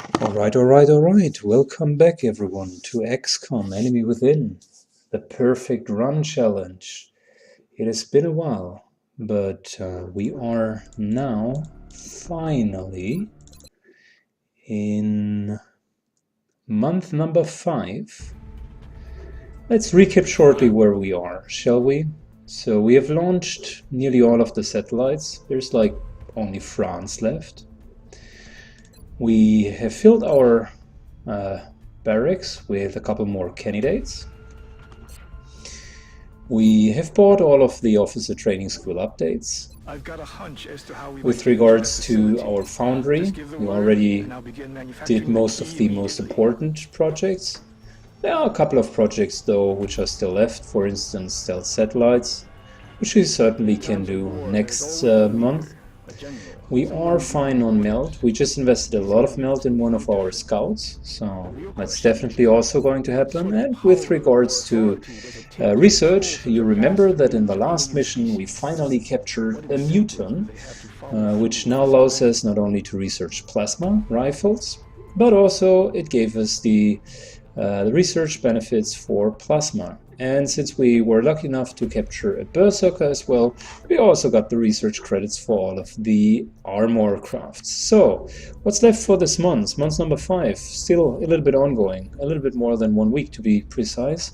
Alright. Welcome back everyone to XCOM Enemy Within, the perfect run challenge. It has been a while, but we are now finally in month number 5. Let's recap shortly where we are, shall we? So we have launched nearly all of the satellites. There's like only France left. We have filled our barracks with a couple more candidates. We have bought all of the officer training school updates. I've got a hunch as to how we With regards to our foundry, we already did most of the most important projects. There are a couple of projects though which are still left, for instance stealth satellites, which we certainly can do next month. We are fine on melt. We just invested a lot of melt in one of our scouts, so that's definitely also going to happen. And with regards to research, you remember that in the last mission we finally captured a mutant, which now allows us not only to research plasma rifles, but also it gave us the research benefits for plasma. And since we were lucky enough to capture a berserker as well, we also got the research credits for all of the armor crafts. So, what's left for this month? Month number 5, still a little bit ongoing, a little bit more than 1 week to be precise.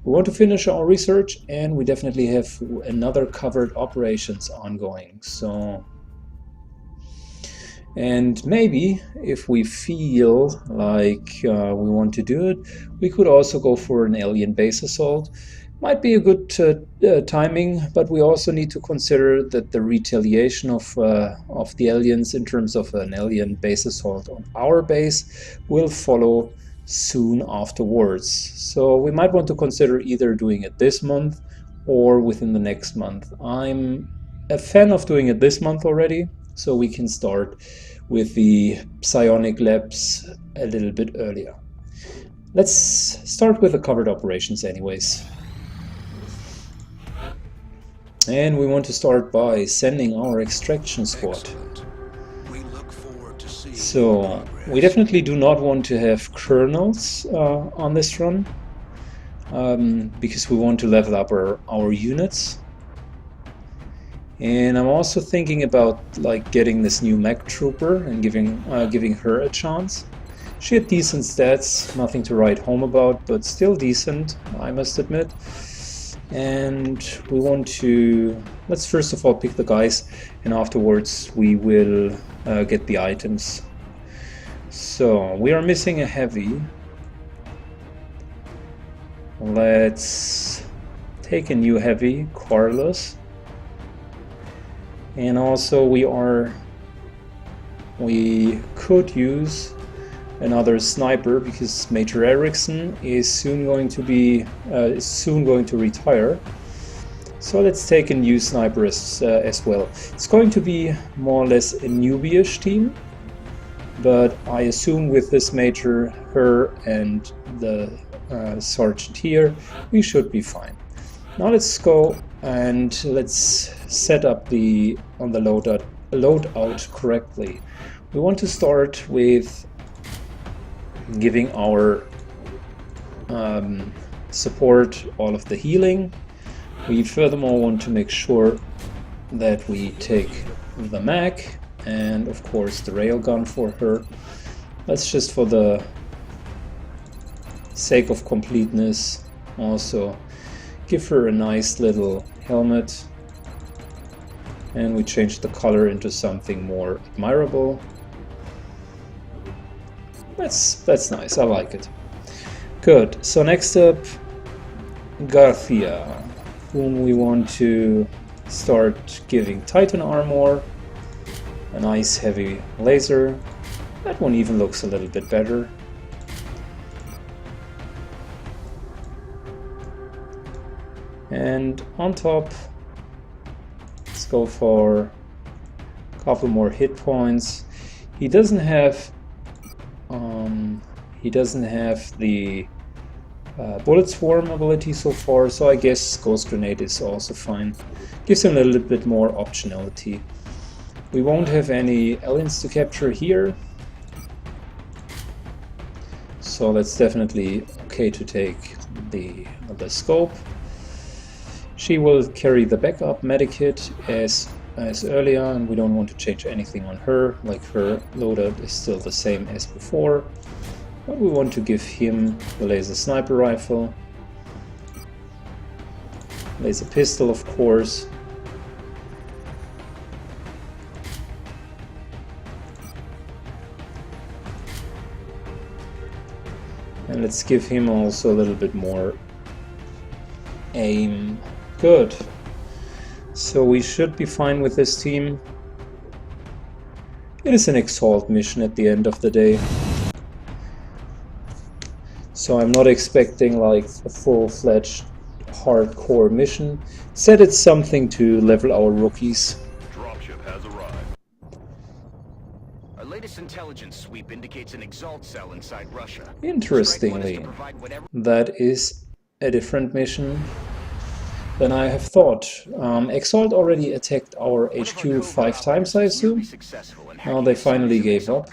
We want to finish our research, and we definitely have another covered operations ongoing. So, and maybe if we feel like we want to do it, we could also go for an alien base assault. Might be a good timing, but we also need to consider that the retaliation of the aliens in terms of an alien base assault on our base will follow soon afterwards. So we might want to consider either doing it this month or within the next month. I'm a fan of doing it this month already, so we can start with the psionic labs a little bit earlier. Let's start with the covered operations anyways. And we want to start by sending our extraction squad. So we definitely do not want to have colonels on this run, because we want to level up our units. And I'm also thinking about like getting this new mech trooper and giving her a chance. She had decent stats, nothing to write home about, but still decent, I must admit. And we want to, let's first of all pick the guys, and afterwards we will get the items. So we are missing a heavy. Let's take a new heavy, Carlos. And also we could use another sniper because Major Erickson is soon going to retire. So let's take a new sniper as well. It's going to be more or less a newbie-ish team, but I assume with this major, her and the sergeant here, we should be fine. Now let's go and let's set up on the loadout correctly. We want to start with giving our support all of the healing. We furthermore want to make sure that we take the mech and of course the railgun for her. Let's just, for the sake of completeness, also give her a nice little helmet, and we change the color into something more admirable. That's nice, I like it. Good, so next up, Garthia, whom we want to start giving Titan armor, a nice heavy laser. That one even looks a little bit better. And on top, let's go for a couple more hit points. He doesn't have the bullet swarm ability so far, so I guess Ghost Grenade is also fine. Gives him a little bit more optionality. We won't have any aliens to capture here, So that's definitely okay to take the scope. She will carry the backup medikit as earlier, and we don't want to change anything on her, like her loadout is still the same as before. But we want to give him the laser sniper rifle, laser pistol of course, and let's give him also a little bit more aim. Good. So we should be fine with this team. It is an Exalt mission at the end of the day. So I'm not expecting like a full-fledged hardcore mission. Said it's something to level our rookies. Dropship has arrived. Our latest intelligence sweep indicates an Exalt cell inside Russia. Interestingly, that is a different mission than I have thought. Exalt already attacked our HQ 5 times, I assume. Now they finally gave up.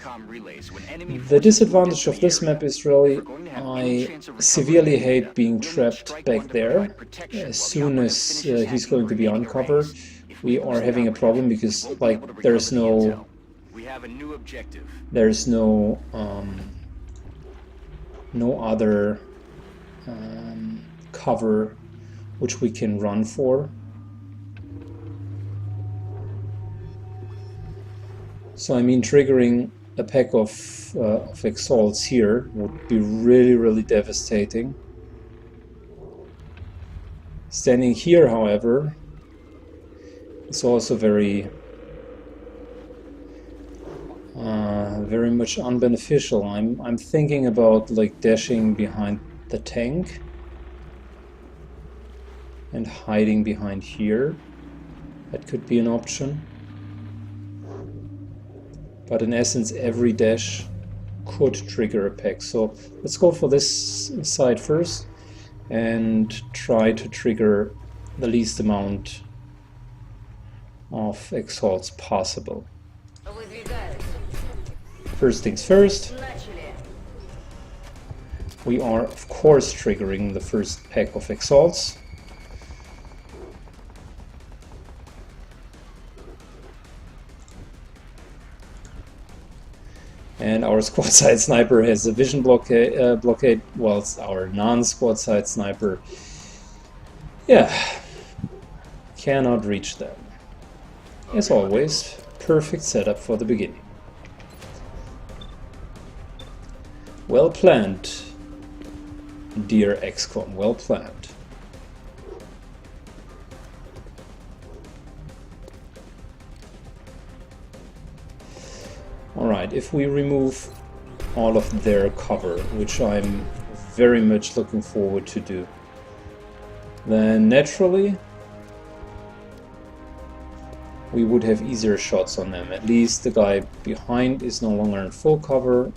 The disadvantage of this map is really I severely hate being trapped back there. As soon as he's going to be on cover, we are having a problem because like there's no no other cover which we can run for. So I mean, triggering a pack of Exalts here would be really devastating. Standing here, however, is also very much unbeneficial. I'm thinking about like dashing behind the tank and hiding behind here. That could be an option. But in essence, every dash could trigger a pack. So let's go for this side first and try to trigger the least amount of Exalts possible. First things first, we are of course triggering the first pack of Exalts. And our squad side sniper has a vision blockade, whilst our non-squad side sniper, yeah, cannot reach them. As always, perfect setup for the beginning. Well planned, dear XCOM, well planned. Alright, if we remove all of their cover, which I'm very much looking forward to do, then naturally we would have easier shots on them. At least the guy behind is no longer in full cover,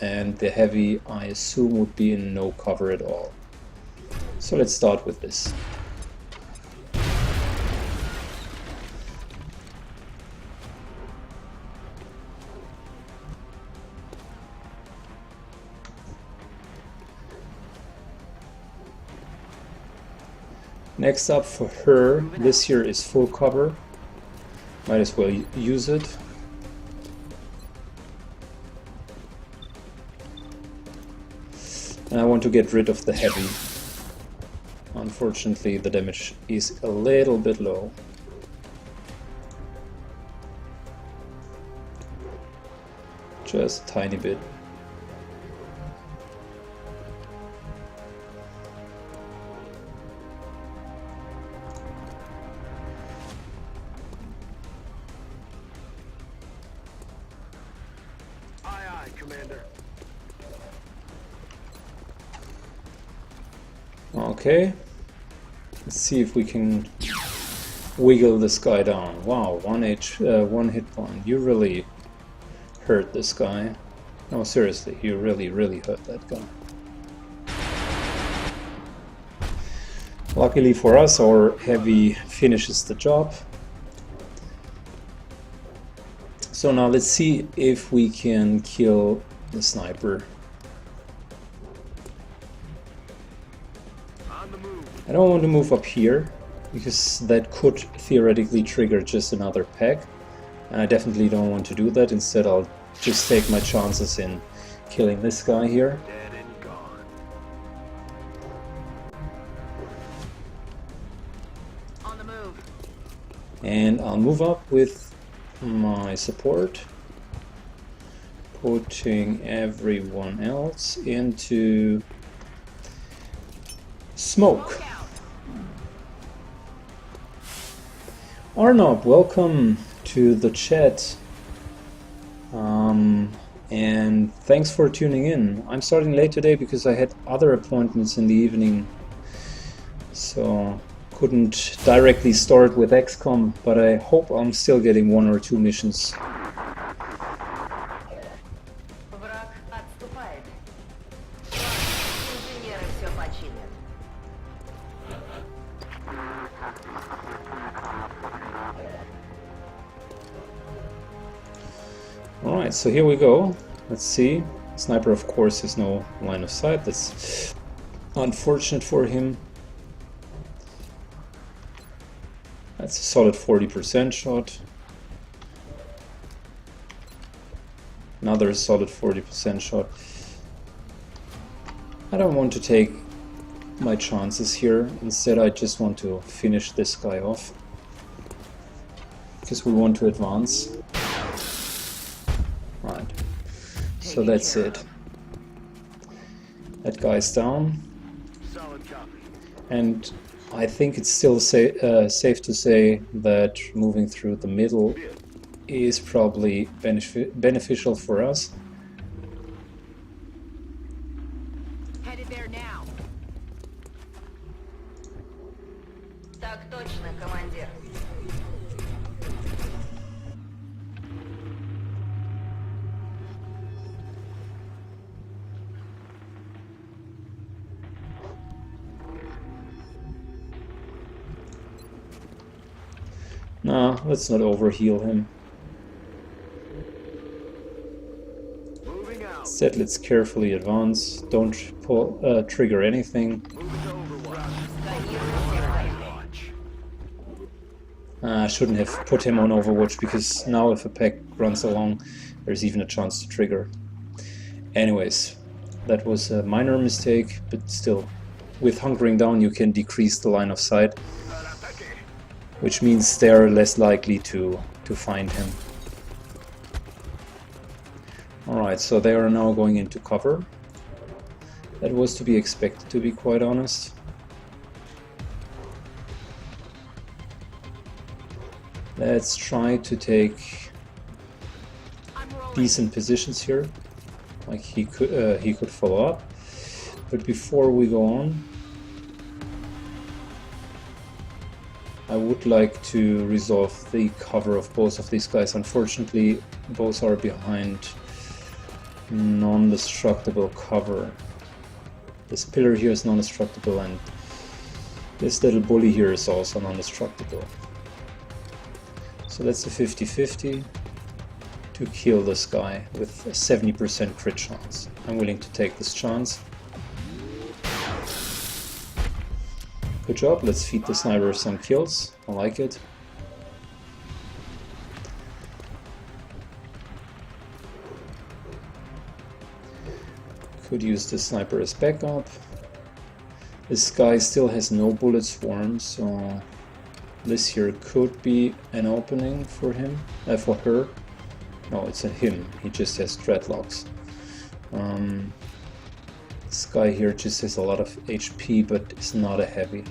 and the heavy, I assume, would be in no cover at all. So let's start with this. Next up for her, this here is full cover. Might as well use it. And I want to get rid of the heavy. Unfortunately, the damage is a little bit low. Just a tiny bit. Okay, let's see if we can wiggle this guy down. Wow, one hit point. You really hurt this guy. No, seriously, you really hurt that guy. Luckily for us, our heavy finishes the job. So now let's see if we can kill the sniper. I don't want to move up here, because that could theoretically trigger just another pack. And I definitely don't want to do that. Instead, I'll just take my chances in killing this guy here. Dead and gone. On the move. And I'll move up with my support, putting everyone else into smoke. Arnob, welcome to the chat. And thanks for tuning in. I'm starting late today because I had other appointments in the evening, so couldn't directly start with XCOM, but I hope I'm still getting 1 or 2 missions. Враг отступает. Инженеры все починят. Alright, so here we go. Let's see. Sniper, of course, has no line of sight. That's unfortunate for him. That's a solid 40% shot. Another solid 40% shot. I don't want to take my chances here. Instead, I just want to finish this guy off, because we want to advance. Right. So that's it. That guy's down. Solid copy. And I think it's still safe to say that moving through the middle is probably beneficial for us. Headed there now. Так точно, командир. Nah, let's not overheal him. Moving out. Instead, let's carefully advance. Don't trigger anything. Moving to Overwatch. I shouldn't have put him on Overwatch, because now if a pack runs along, there's even a chance to trigger. Anyways, that was a minor mistake, but still, with hunkering down you can decrease the line of sight, which means they're less likely to find him. Alright, so they are now going into cover. That was to be expected, to be quite honest. Let's try to take decent positions here, like he could follow up. But before we go on, I would like to resolve the cover of both of these guys. Unfortunately, both are behind non-destructible cover. This pillar here is non-destructible, and this little bully here is also non-destructible. So that's a 50-50 to kill this guy with a 70% crit chance. I'm willing to take this chance. Good job, let's feed the sniper some kills. I like it. Could use the sniper as backup. This guy still has no bullet swarm, so this here could be an opening for him, for her. No, it's a him. He just has dreadlocks. This guy here just has a lot of HP, but is not a heavy.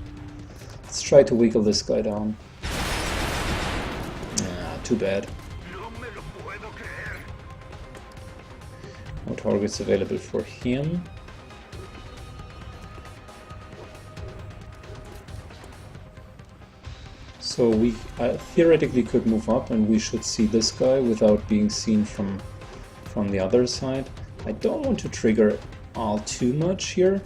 Let's try to wiggle this guy down. Too bad. No targets available for him. So we theoretically could move up, and we should see this guy without being seen from the other side. I don't want to trigger all too much here.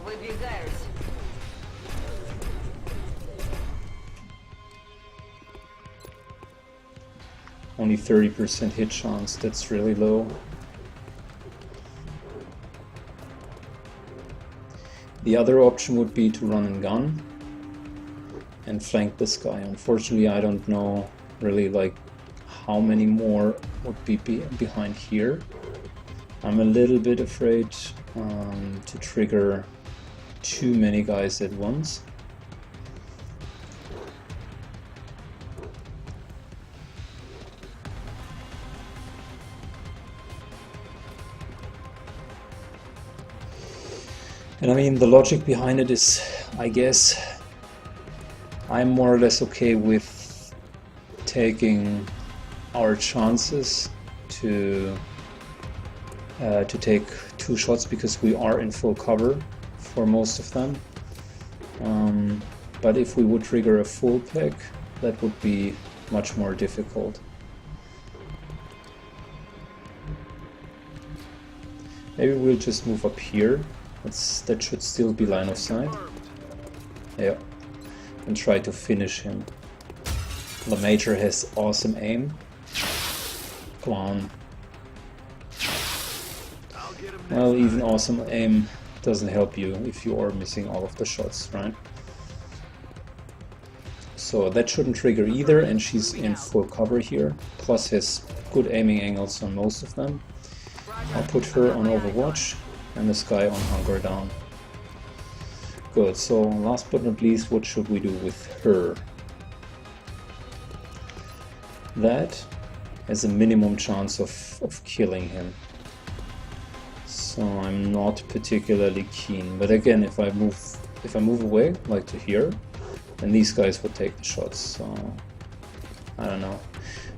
Выдвигаюсь. Only 30% hit chance, that's really low. The other option would be to run and gun and flank this guy. Unfortunately, I don't know really like how many more would be behind here. I'm a little bit afraid to trigger too many guys at once. And I mean, the logic behind it is, I guess, I'm more or less okay with taking our chances to take 2 shots because we are in full cover for most of them. But if we would trigger a full pack, that would be much more difficult. Maybe we'll just move up here. That should still be line of sight. Yeah. And try to finish him. The Major has awesome aim. Come on. Well, even awesome aim doesn't help you if you are missing all of the shots, right? So that shouldn't trigger either, and she's in full cover here. Plus has good aiming angles on most of them. I'll put her on Overwatch. And this guy on Hunger Down. Good, so last but not least, what should we do with her? That has a minimum chance of killing him. So I'm not particularly keen. But again, if I move away, like to here, then these guys would take the shots, so I don't know.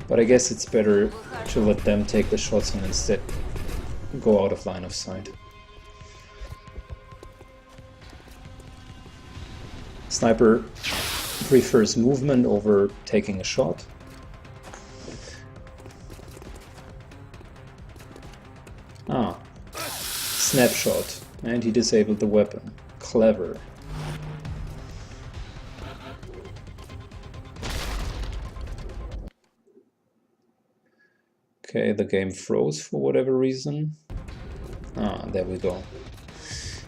But I guess it's better to let them take the shots and instead go out of line of sight. Sniper prefers movement over taking a shot. Ah, snapshot, and he disabled the weapon. Clever. Okay, the game froze for whatever reason. Ah, there we go.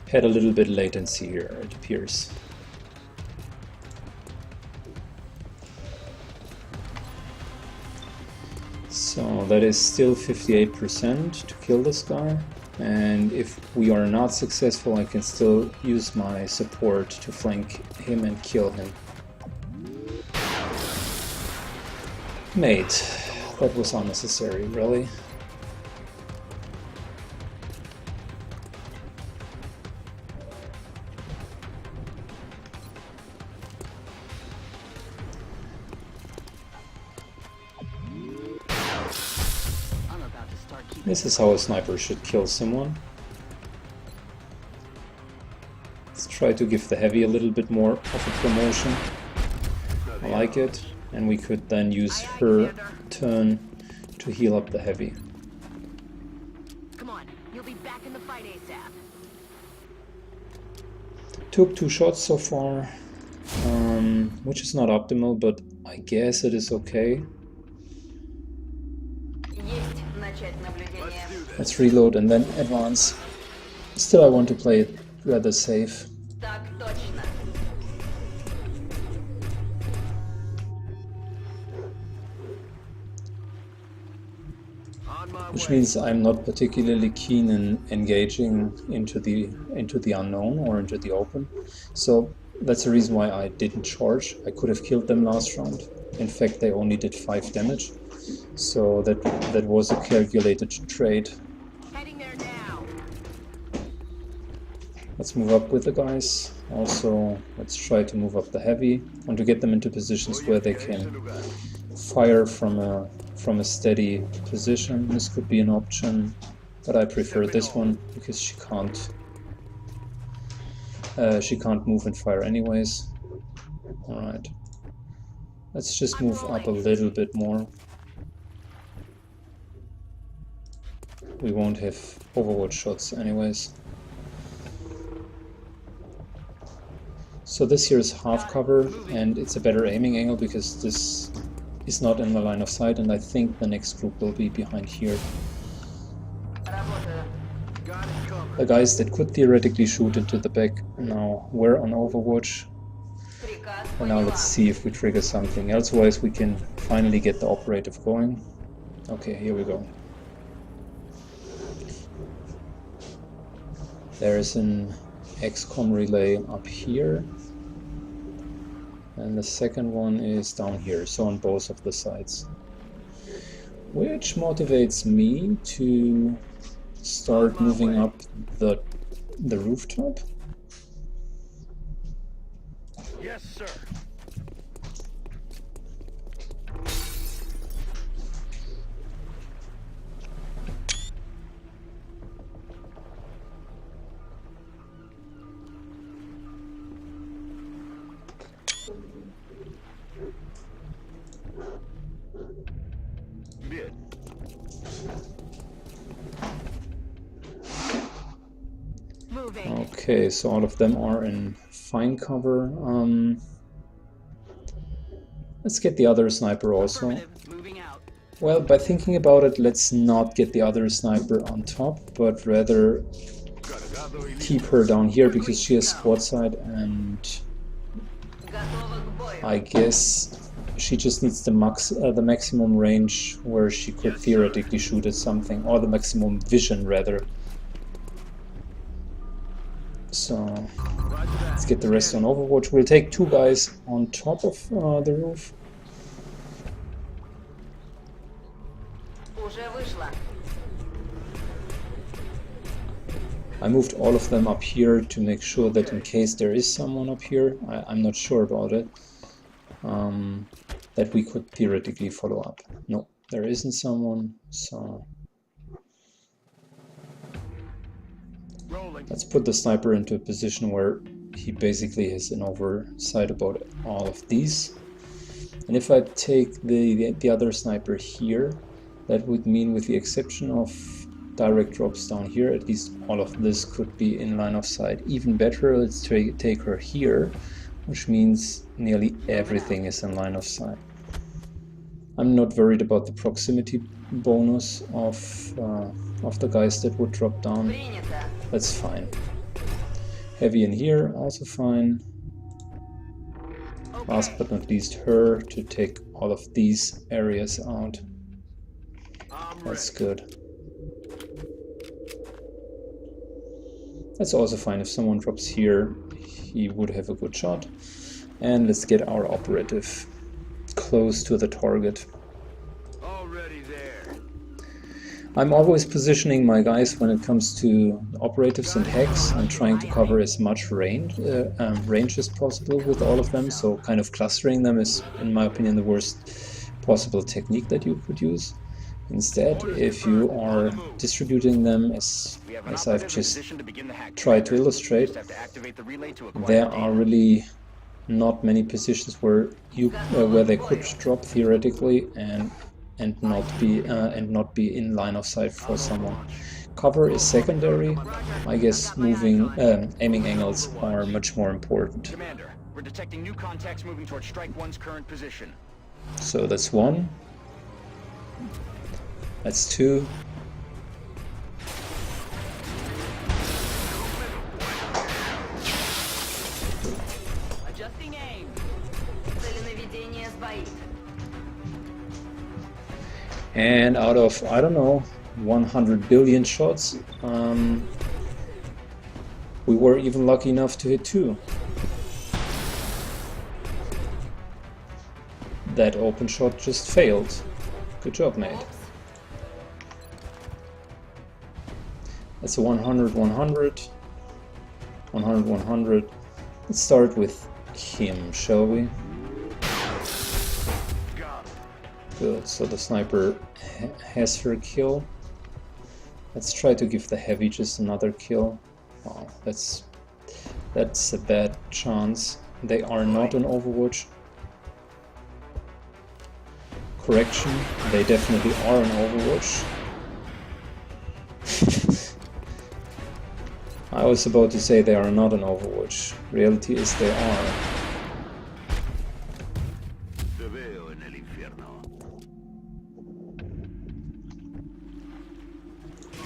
Had a little bit latency here, it appears. So that is still 58% to kill this guy, and if we are not successful I can still use my support to flank him and kill him. Mate, that was unnecessary, really. This is how a sniper should kill someone. Let's try to give the heavy a little bit more of a promotion. I like it. And we could then use her turn to heal up the heavy. Come on, you'll be back in the fight ASAP. Took 2 shots so far, which is not optimal, but I guess it is okay. Let's reload and then advance. Still I want to play it rather safe. Which means I'm not particularly keen in engaging into the unknown or into the open. So that's the reason why I didn't charge. I could have killed them last round. In fact, they only did 5 damage. So that was a calculated trade. Heading there now. Let's move up with the guys. Also, let's try to move up the heavy. Want to get them into positions where they can fire from a steady position. This could be an option, but I prefer this one because she can't move and fire anyways. All right, let's just move up a little bit more. We won't have Overwatch shots anyways. So this here is half cover, and it's a better aiming angle because this is not in the line of sight, and I think the next group will be behind here. Got it covered. The guys that could theoretically shoot into the back now were on Overwatch. And now let's see if we trigger something. Elsewise we can finally get the operative going. Okay, here we go. There is an XCOM relay up here. And the second one is down here, so on both of the sides. Which motivates me to start moving up the rooftop. Yes, sir. Bid. Moving. Okay, so all of them are in fine cover. Let's get the other sniper also. Moving out. Well, by thinking about it, let's not get the other sniper on top, but rather keep her down here because she has squad side, and I guess she just needs the maximum range where she could theoretically shoot at something, or the maximum vision rather. So let's get the rest on Overwatch. We'll take two guys on top of the roof. I moved all of them up here to make sure that in case there is someone up here, I'm not sure about it, that we could theoretically follow up. No, there isn't someone, so let's put the sniper into a position where he basically has an oversight about all of these. And if I take the other sniper here, that would mean, with the exception of direct drops down here, at least all of this could be in line of sight. Even better, let's take her here, which means nearly everything is in line of sight. I'm not worried about the proximity bonus of the guys that would drop down. That's fine. Heavy in here, also fine. Last but not least, her to take all of these areas out. That's good. That's also fine. If someone drops here, he would have a good shot. And let's get our operative close to the target. Already there. I'm always positioning my guys when it comes to operatives and hacks. I'm trying to cover as much range as possible with all of them, so kind of clustering them is, in my opinion, the worst possible technique that you could use. Instead, if you are distributing them as I've just tried to illustrate, there are really not many positions where they could drop theoretically and not be in line of sight for someone. Cover is secondary. I guess aiming angles are much more important. Commander, we're detecting new contacts moving towards Strike 1's current position. So that's one. That's two. Adjusting aim. And out of, I don't know, 100 billion shots, we were even lucky enough to hit two. That open shot just failed. Good job, mate. That's a 100, 100, 100, 100. Let's start with Kim, shall we? Good, so the sniper has her kill. Let's try to give the heavy just another kill. Oh, that's a bad chance. They are not on Overwatch. Correction, they definitely are on Overwatch. I was about to say they are not on Overwatch. Reality is they are.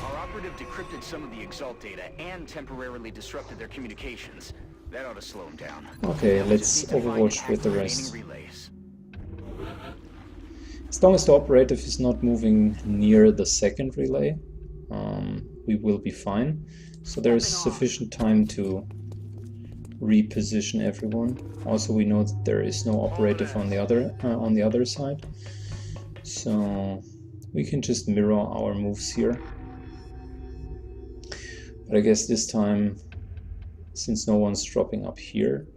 Our operative decrypted some of the Exalt data and temporarily disrupted their communications. That ought to slow him down. Okay, Now we let's just need to find and overwatch hack with the remaining rest. relays. As long as the operative is not moving near the second relay, we will be fine. So there is sufficient time to reposition everyone. Also, we know that there is no operative on the other side, so we can just mirror our moves here. But I guess this time, since no one's dropping up here,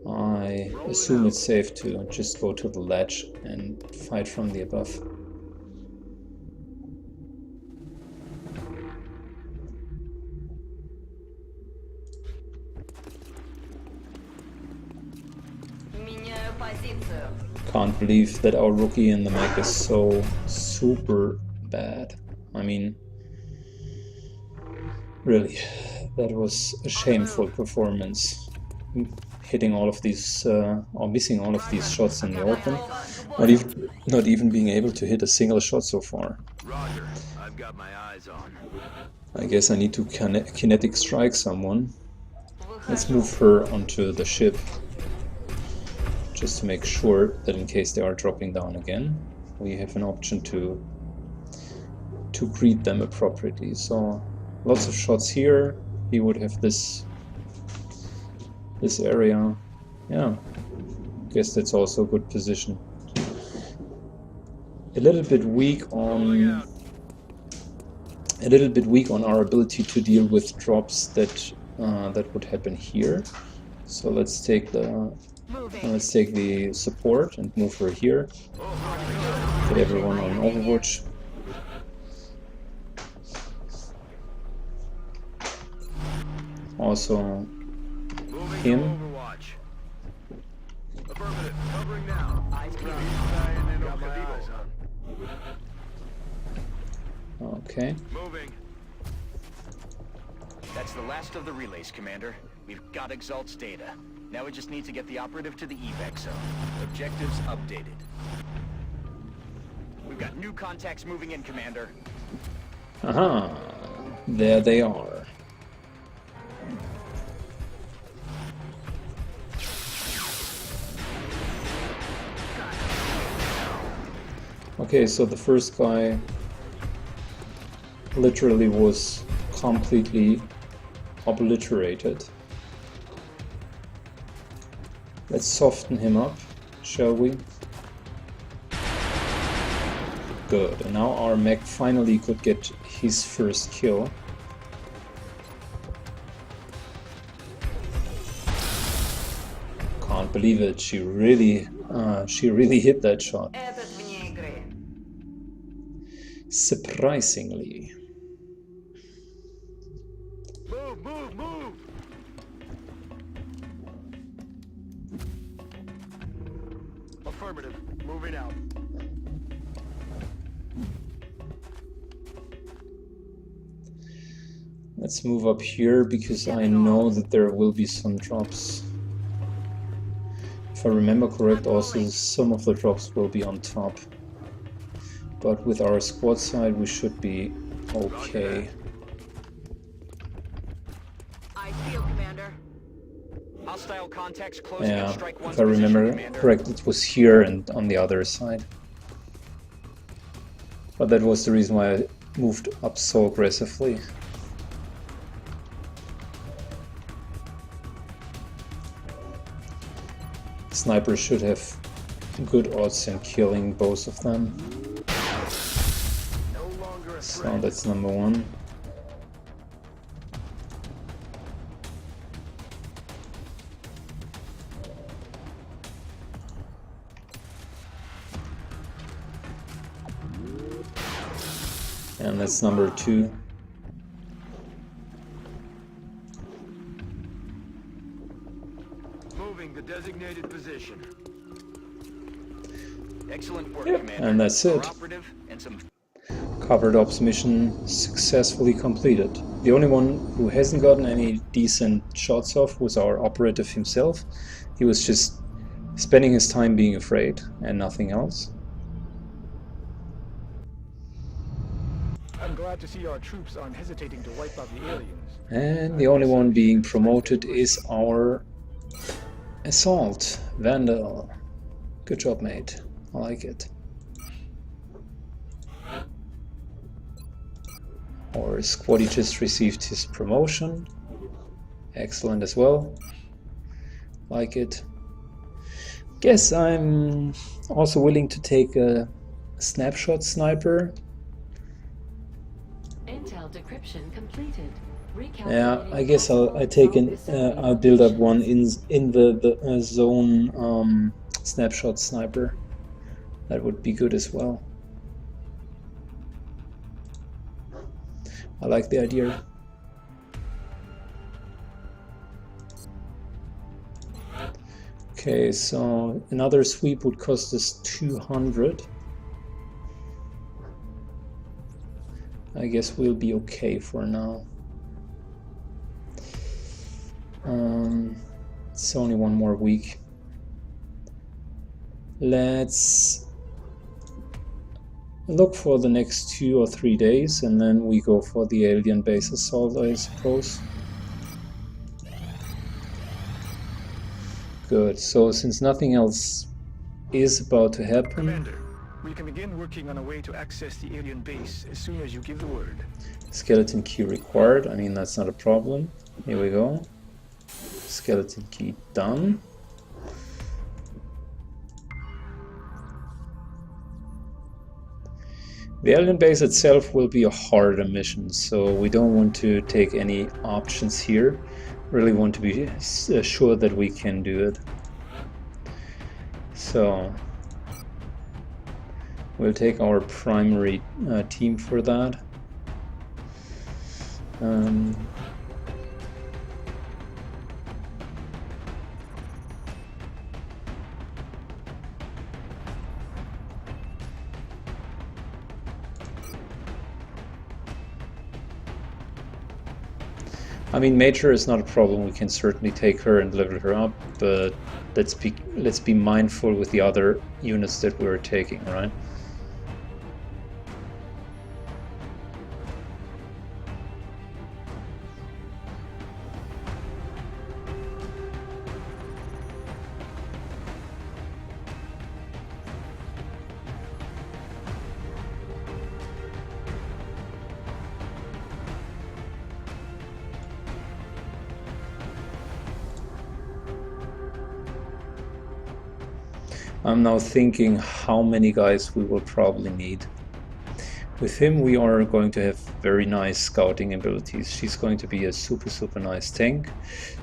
I assume it's safe to just go to the ledge and fight from the above. Can't believe that our rookie in the mech is so super bad. I mean, really, that was a shameful performance. Hitting all of these, or missing all of these shots in the open, not even being able to hit a single shot so far. Roger. I've got my eyes on. I guess I need to kinetic strike someone. Let's move her onto the ship, just to make sure that in case they are dropping down again, we have an option to greet them appropriately. So lots of shots here. He would have this area. Yeah, guess that's also a good position. A little bit weak on our ability to deal with drops that would happen here. So let's take the support and move her here. Get everyone on Overwatch. Also him. Affirmative. Covering now. Got my eyes on. Okay. Moving. That's the last of the relays, Commander. We've got Exalt's data. Now we just need to get the operative to the evac zone. Objectives updated. We've got new contacts moving in, Commander. Aha. There they are. Okay, so the first guy literally was completely obliterated. Let's soften him up, shall we? Good, and now our mech finally could get his first kill. Can't believe it, she really hit that shot. Surprisingly. Move, move, move! Affirmative. Moving out. Let's move up here because I know that there will be some drops. If I remember correct, also some of the drops will be on top. But with our squad side, we should be okay. I feel, Commander. Hostile contacts closing Yeah, at strike one's if I remember position, Commander. correct, it was here and on the other side. But that was the reason why I moved up so aggressively. Sniper should have good odds in killing both of them. So that's number one. And that's number two. Moving the designated position. Excellent work, Yep, Commander. and that's it. Our operative and some Covered ops mission successfully completed. The only one who hasn't gotten any decent shots off was our operative himself. He was just spending his time being afraid and nothing else. I'm glad to see our troops aren't hesitating to wipe out the aliens. And the only one being promoted is our Assault Vandal. Good job, mate. I like it. Our squaddy just received his promotion. Excellent as well. Like it. Guess I'm also willing to take a snapshot sniper. Intel decryption completed. Yeah, I guess I'll build up one in the zone snapshot sniper. That would be good as well. I like the idea. Okay, so another sweep would cost us 200. I guess we'll be okay for now. It's only one more week. Let's look for the next 2 or 3 days and then we go for the alien base assault, I suppose. Good, so since nothing else is about to happen... Commander, we can begin working on a way to access the alien base as soon as you give the word. Skeleton key required, I mean that's not a problem. Here we go. Skeleton key done. The alien base itself will be a harder mission, so we don't want to take any options here. Really want to be sure that we can do it. So we'll take our primary team for that. I mean, Major is not a problem. We can certainly take her and level her up, but let's be mindful with the other units that we're taking, right? I'm now thinking how many guys we will probably need. With him we are going to have very nice scouting abilities. She's going to be a super nice tank.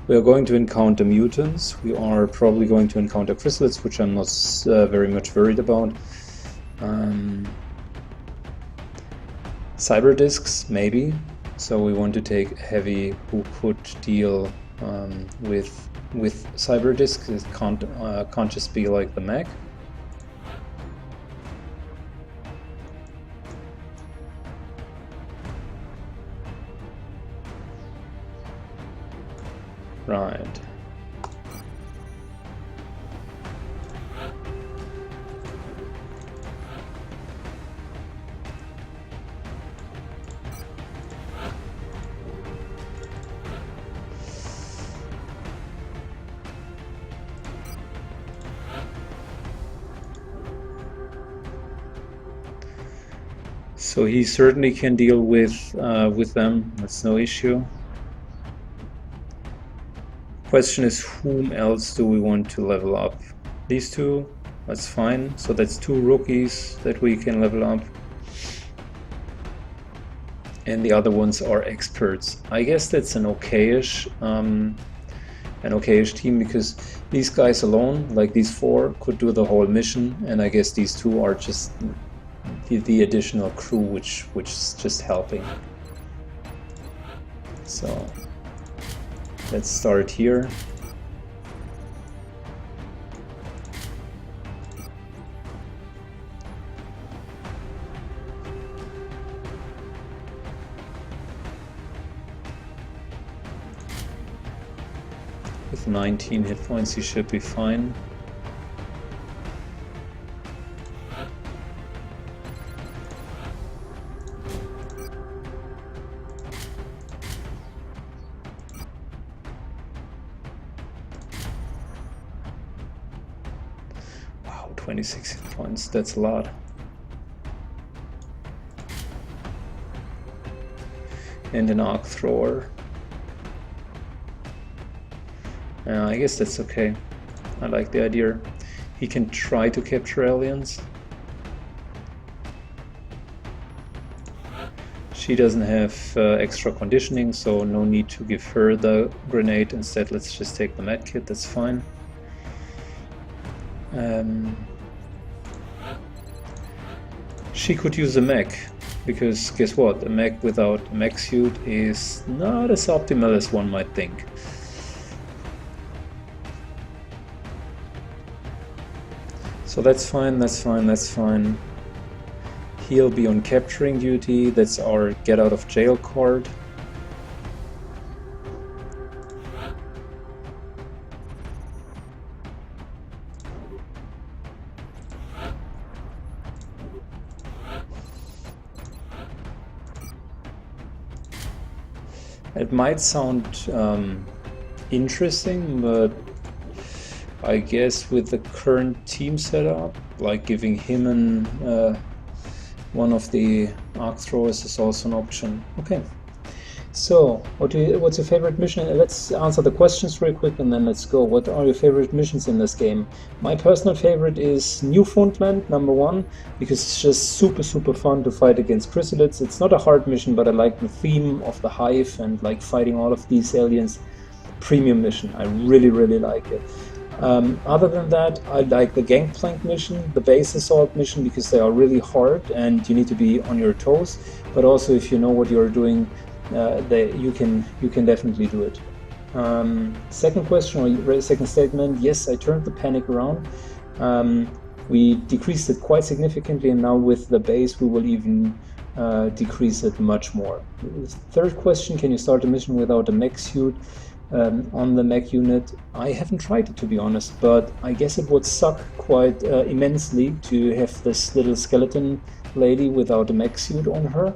We are going to encounter mutants. We are probably going to encounter chrysalids, which I'm not very much worried about. Cyber discs, maybe. So we want to take heavy who could deal with cyber discs. It can't just be like the mech. Right. So he certainly can deal with them. That's no issue. Question is, whom else do we want to level up? These two, that's fine. So that's 2 rookies that we can level up. And the other ones are experts. I guess that's an okayish team, because these guys alone, like these 4, could do the whole mission, and I guess these 2 are just the additional crew which is just helping. So let's start here. With 19 hit points he should be fine. 26 points, that's a lot. And an arc thrower. I guess that's okay. I like the idea. He can try to capture aliens. She doesn't have extra conditioning, so no need to give her the grenade. Instead, let's just take the medkit, that's fine. She could use a mech, because guess what? A mech without a mech suit is not as optimal as one might think. So that's fine, that's fine, that's fine. He'll be on capturing duty, that's our get out of jail card. It might sound interesting, but I guess with the current team setup, like giving him an one of the arc throwers is also an option. Okay, so what's your favorite mission? Let's answer the questions real quick and then let's go. What are your favorite missions in this game? My personal favorite is Newfoundland, #1, because it's just super fun to fight against chrysalids. It's not a hard mission, but I like the theme of the hive and like fighting all of these aliens. Premium mission, I really like it. Other than that, I like the Gangplank mission, the base assault mission, because they are really hard and you need to be on your toes, but also if you know what you're doing, you can definitely do it. Second question, or second statement, yes, I turned the panic around. We decreased it quite significantly, and now with the base we will even decrease it much more. Third question, can you start a mission without a mech suit? On the mech unit, I haven't tried it, to be honest, but I guess it would suck quite immensely to have this little skeleton lady without a mech suit on her.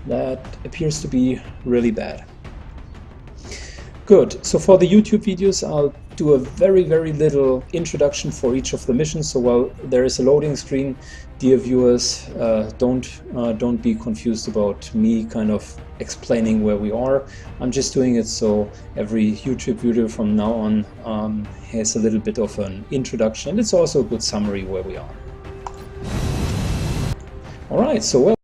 That appears to be really bad. Good, so for the YouTube videos I'll do a very little introduction for each of the missions, so while there is a loading screen, dear viewers, don't be confused about me kind of explaining where we are. I'm just doing it so every YouTube video from now on has a little bit of an introduction, and it's also a good summary where we are. Alright, so well,